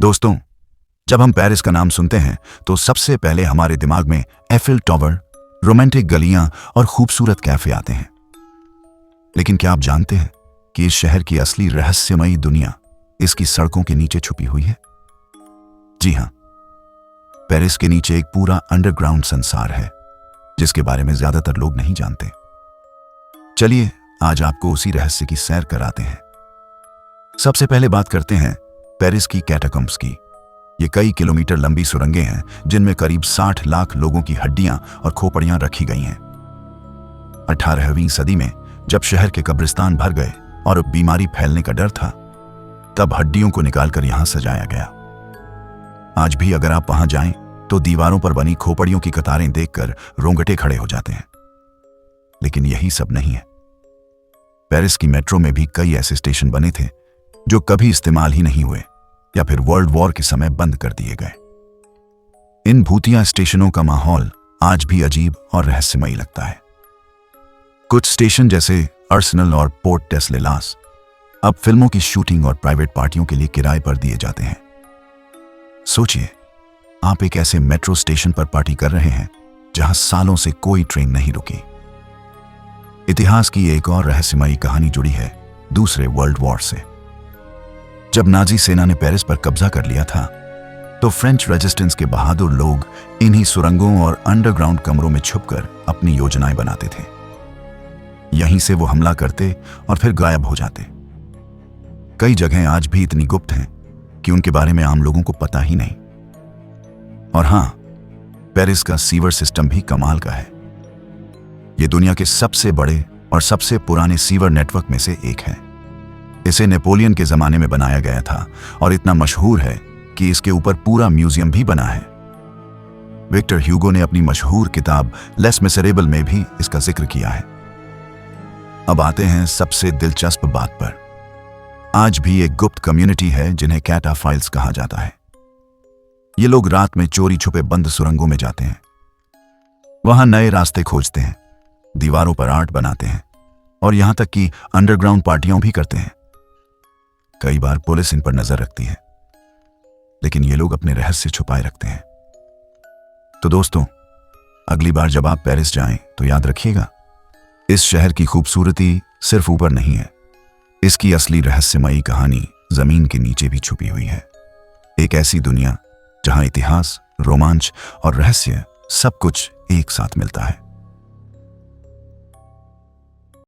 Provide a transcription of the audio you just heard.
दोस्तों, जब हम पेरिस का नाम सुनते हैं तो सबसे पहले हमारे दिमाग में एफिल टावर, रोमांटिक गलियां और खूबसूरत कैफे आते हैं। लेकिन क्या आप जानते हैं कि इस शहर की असली रहस्यमयी दुनिया इसकी सड़कों के नीचे छुपी हुई है? जी हां, पेरिस के नीचे एक पूरा अंडरग्राउंड संसार है जिसके बारे में ज्यादातर लोग नहीं जानते। चलिए आज आपको उसी रहस्य की सैर कराते हैं। सबसे पहले बात करते हैं पेरिस की कैटाकम्ब्स की। ये कई किलोमीटर लंबी सुरंगें हैं जिनमें करीब 60 लाख लोगों की हड्डियां और खोपड़ियां रखी गई हैं। 18वीं सदी में जब शहर के कब्रिस्तान भर गए और बीमारी फैलने का डर था, तब हड्डियों को निकालकर यहां सजाया गया। आज भी अगर आप वहां जाएं तो दीवारों पर बनी खोपड़ियों की कतारें देखकर रोंगटे खड़े हो जाते हैं। लेकिन यही सब नहीं है। पेरिस की मेट्रो में भी कई ऐसे स्टेशन बने थे जो कभी इस्तेमाल ही नहीं हुए या फिर वर्ल्ड वॉर के समय बंद कर दिए गए। इन भूतिया स्टेशनों का माहौल आज भी अजीब और रहस्यमयी लगता है। कुछ स्टेशन जैसे आर्सेनल और पोर्ट टेस्लेलास अब फिल्मों की शूटिंग और प्राइवेट पार्टियों के लिए किराए पर दिए जाते हैं। सोचिए, आप एक ऐसे मेट्रो स्टेशन पर पार्टी कर रहे हैं जहां सालों से कोई ट्रेन नहीं रुकी। इतिहास की एक और रहस्यमयी कहानी जुड़ी है दूसरे वर्ल्ड वॉर से। जब नाजी सेना ने पेरिस पर कब्जा कर लिया था, तो फ्रेंच रेजिस्टेंस के बहादुर लोग इन्हीं सुरंगों और अंडरग्राउंड कमरों में छुपकर अपनी योजनाएं बनाते थे। यहीं से वो हमला करते और फिर गायब हो जाते। कई जगहें आज भी इतनी गुप्त हैं कि उनके बारे में आम लोगों को पता ही नहीं। और हां, पेरिस का सीवर सिस्टम भी कमाल का है। ये दुनिया के सबसे बड़े और सबसे पुराने सीवर नेटवर्क में से एक है। इसे नेपोलियन के जमाने में बनाया गया था और इतना मशहूर है कि इसके ऊपर पूरा म्यूजियम भी बना है। विक्टर ह्यूगो ने अपनी मशहूर किताब लेस मिसेरेबल में भी इसका जिक्र किया है। अब आते हैं सबसे दिलचस्प बात पर। आज भी एक गुप्त कम्युनिटी है जिन्हें कैटाफाइल्स कहा जाता है। ये लोग रात में चोरी छुपे बंद सुरंगों में जाते हैं। वहां नए रास्ते खोजते हैं, दीवारों पर आर्ट बनाते हैं और यहां तक कि अंडरग्राउंड पार्टियां भी करते हैं। कई बार पुलिस इन पर नजर रखती है, लेकिन ये लोग अपने रहस्य छुपाए रखते हैं। तो दोस्तों, अगली बार जब आप पेरिस जाएं तो याद रखिएगा, इस शहर की खूबसूरती सिर्फ ऊपर नहीं है, इसकी असली रहस्यमयी कहानी जमीन के नीचे भी छुपी हुई है। एक ऐसी दुनिया जहां इतिहास, रोमांच और रहस्य सब कुछ एक साथ मिलता है।